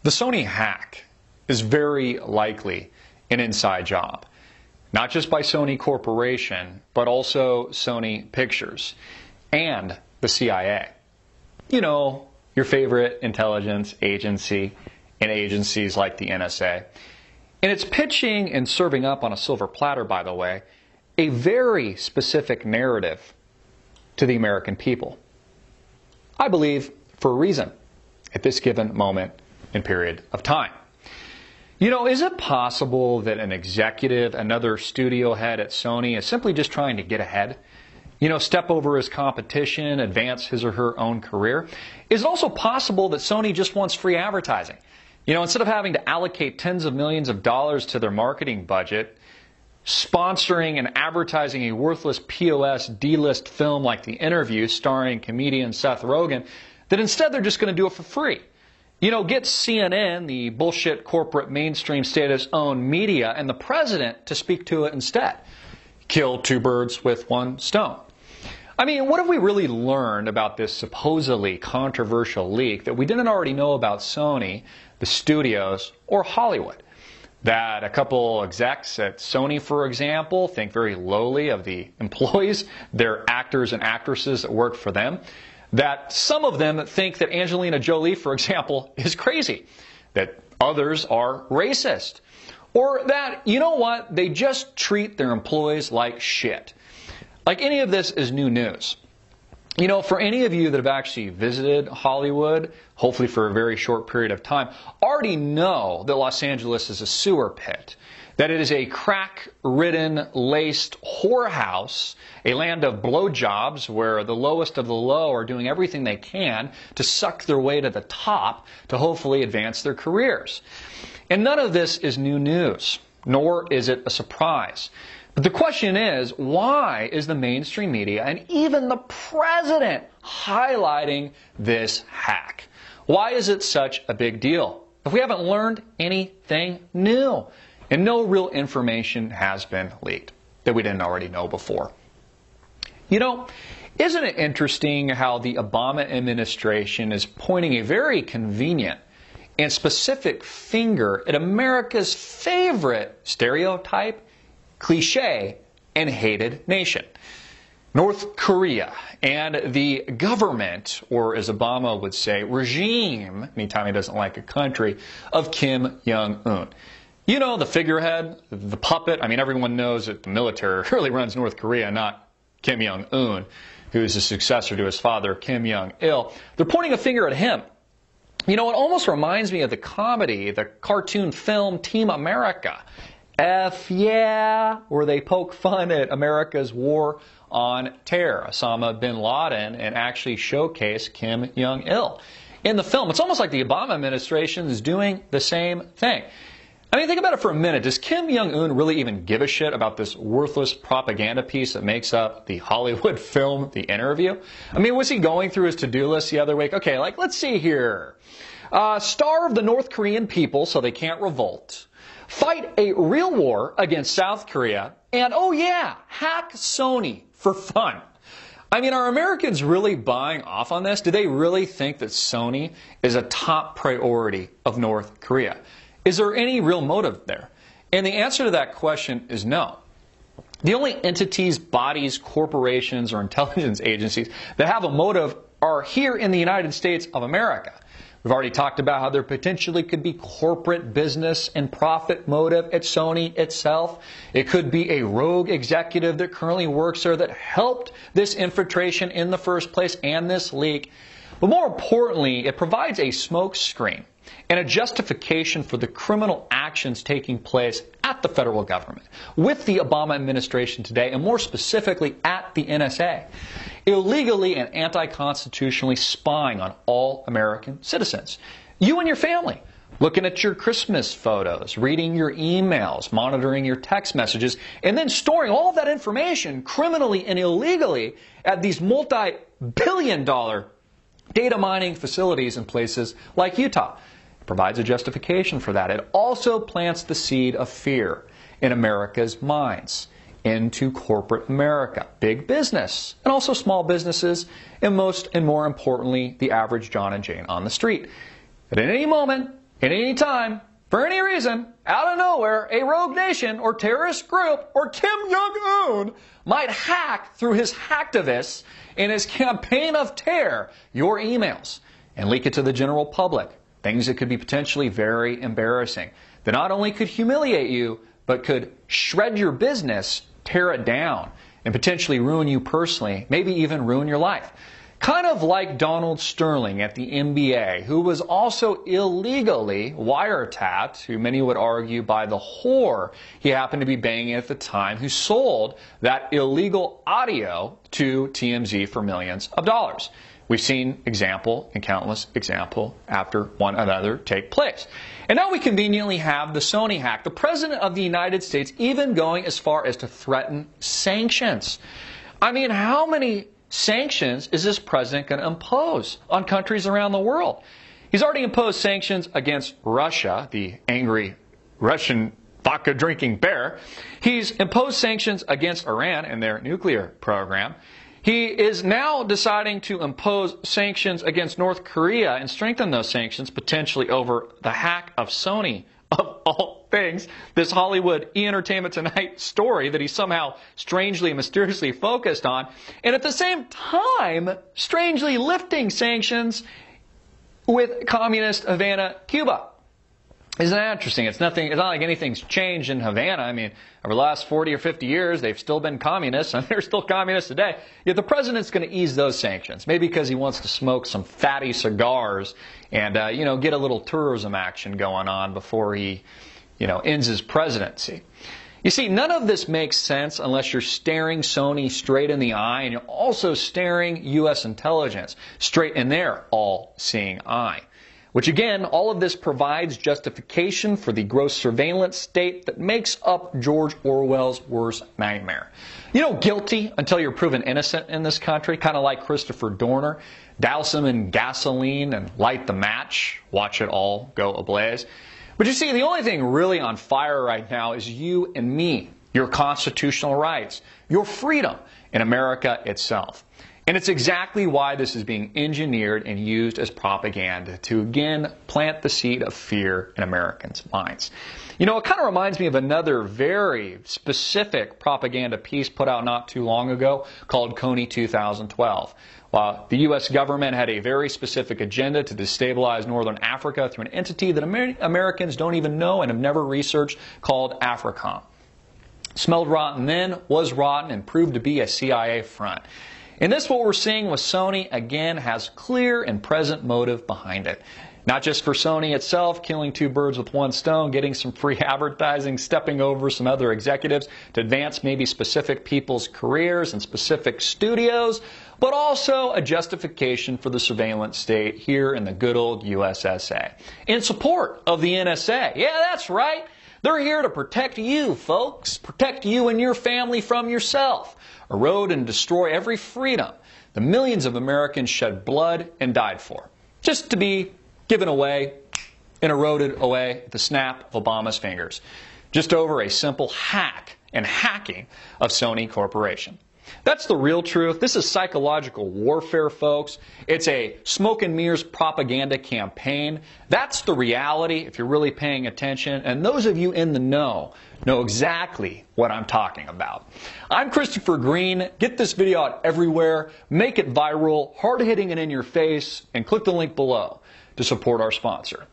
The SONY hack is very likely an inside job, not just by SONY Corporation, but also Sony Pictures and the CIA. You know, your favorite intelligence agency and agencies like the NSA. And it's pitching and serving up on a silver platter, by the way, a very specific narrative to the American people. I believe for a reason at this given moment and period of time. You know, is it possible that an executive, another studio head at Sony is simply just trying to get ahead? You know, step over his competition, advance his or her own career? Is it also possible that Sony just wants free advertising? You know, instead of having to allocate tens of millions of dollars to their marketing budget, sponsoring and advertising a worthless POS D-list film like The Interview starring comedian Seth Rogen, that instead they're just going to do it for free. You know, get CNN, the bullshit corporate mainstream status-owned media, and the president to speak to it instead. Kill two birds with one stone. I mean, what have we really learned about this supposedly controversial leak that we didn't already know about Sony, the studios, or Hollywood? That a couple execs at Sony, for example, think very lowly of the employees, their actors and actresses that work for them. That some of them think that Angelina Jolie, for example, is crazy. That others are racist. Or that, you know what, they just treat their employees like shit. Like any of this is new news. You know, for any of you that have actually visited Hollywood, hopefully for a very short period of time, already know that Los Angeles is a sewer pit. That it is a crack-ridden, laced whorehouse, a land of blowjobs where the lowest of the low are doing everything they can to suck their way to the top to hopefully advance their careers. And none of this is new news, nor is it a surprise. But the question is, why is the mainstream media and even the president highlighting this hack? Why is it such a big deal? If we haven't learned anything new, and no real information has been leaked that we didn't already know before. You know, isn't it interesting how the Obama administration is pointing a very convenient and specific finger at America's favorite stereotype, cliche, and hated nation? North Korea and the government, or as Obama would say, regime, anytime he doesn't like a country, of Kim Jong-un. You know, the figurehead, the puppet. I mean, everyone knows that the military really runs North Korea, not Kim Jong-un, who is the successor to his father, Kim Jong-il. They're pointing a finger at him. You know, it almost reminds me of the comedy, the cartoon film Team America. F yeah, where they poke fun at America's war on terror, Osama bin Laden, and actually showcase Kim Jong-il. In the film, it's almost like the Obama administration is doing the same thing. I mean, think about it for a minute. Does Kim Jong-un really even give a shit about this worthless propaganda piece that makes up the Hollywood film, The Interview? I mean, was he going through his to-do list the other week? Okay, like, let's see here. Starve the North Korean people so they can't revolt. Fight a real war against South Korea. And, oh yeah, hack Sony for fun. I mean, are Americans really buying off on this? Do they really think that Sony is a top priority of North Korea? Is there any real motive there? And the answer to that question is no. The only entities, bodies, corporations, or intelligence agencies that have a motive are here in the United States of America. We've already talked about how there potentially could be corporate business and profit motive at Sony itself. It could be a rogue executive that currently works there that helped this infiltration in the first place and this leak. But more importantly, it provides a smokescreen and a justification for the criminal actions taking place at the federal government, with the Obama administration today, and more specifically at the NSA, illegally and anti-constitutionally spying on all American citizens. You and your family, looking at your Christmas photos, reading your emails, monitoring your text messages, and then storing all of that information criminally and illegally at these multi-billion-dollar data mining facilities in places like Utah. Provides a justification for that. It also plants the seed of fear in America's minds into corporate America, big business, and also small businesses, and most and more importantly, the average John and Jane on the street. That at any moment, At any time, for any reason, out of nowhere, a rogue nation or terrorist group or Kim Jong-un might hack through his hacktivists in his campaign of terror your emails and leak it to the general public. Things that could be potentially very embarrassing. That not only could humiliate you, but could shred your business, tear it down, and potentially ruin you personally, maybe even ruin your life. Kind of like Donald Sterling at the NBA, who was also illegally wiretapped, who many would argue by the whore he happened to be banging at the time, who sold that illegal audio to TMZ for millions of dollars. We've seen example and countless example after one another take place. And now we conveniently have the SONY hack, the President of the United States even going as far as to threaten sanctions. I mean, how many sanctions is this president going to impose on countries around the world? He's already imposed sanctions against Russia, the angry Russian vodka-drinking bear. He's imposed sanctions against Iran and their nuclear program. He is now deciding to impose sanctions against North Korea and strengthen those sanctions potentially over the hack of SONY, of all things, this Hollywood E-Entertainment Tonight story that he somehow strangely and mysteriously focused on, and at the same time strangely lifting sanctions with communist Havana, Cuba. Isn't that interesting? It's not like anything's changed in Havana. I mean, over the last 40 or 50 years, they've still been communists, and they're still communists today. Yet the president's going to ease those sanctions, maybe because he wants to smoke some fatty cigars and, get a little tourism action going on before he, ends his presidency. You see, none of this makes sense unless you're staring SONY straight in the eye, and you're also staring U.S. intelligence straight in their all-seeing eye. Which again, all of this provides justification for the gross surveillance state that makes up George Orwell's worst nightmare. Guilty until you're proven innocent in this country, kind of like Christopher Dorner. Douse them in gasoline and light the match, watch it all go ablaze. But you see, the only thing really on fire right now is you and me, your constitutional rights, your freedom in America itself. And it's exactly why this is being engineered and used as propaganda to, again, plant the seed of fear in Americans' minds. It kind of reminds me of another very specific propaganda piece put out not too long ago called SONY 2012. While the U.S. government had a very specific agenda to destabilize Northern Africa through an entity that Americans don't even know and have never researched called AFRICOM. Smelled rotten then, was rotten, and proved to be a CIA front. And this, what we're seeing with SONY, again, has clear and present motive behind it. Not just for SONY itself, killing two birds with one stone, getting some free advertising, stepping over some other executives to advance maybe specific people's careers and specific studios, but also a justification for the surveillance state here in the good old USSA. In support of the NSA. Yeah, that's right. They're here to protect you, folks. Protect you and your family from yourself. Erode and destroy every freedom the millions of Americans shed blood and died for. Just to be given away and eroded away at the snap of Obama's fingers. Just over a simple hack and hacking of SONY Corporation. That's the real truth. This is psychological warfare, folks. It's a smoke and mirrors propaganda campaign. That's the reality if you're really paying attention. And those of you in the know exactly what I'm talking about. I'm Christopher Green. Get this video out everywhere. Make it viral, hard-hitting and in your face, and click the link below to support our sponsor.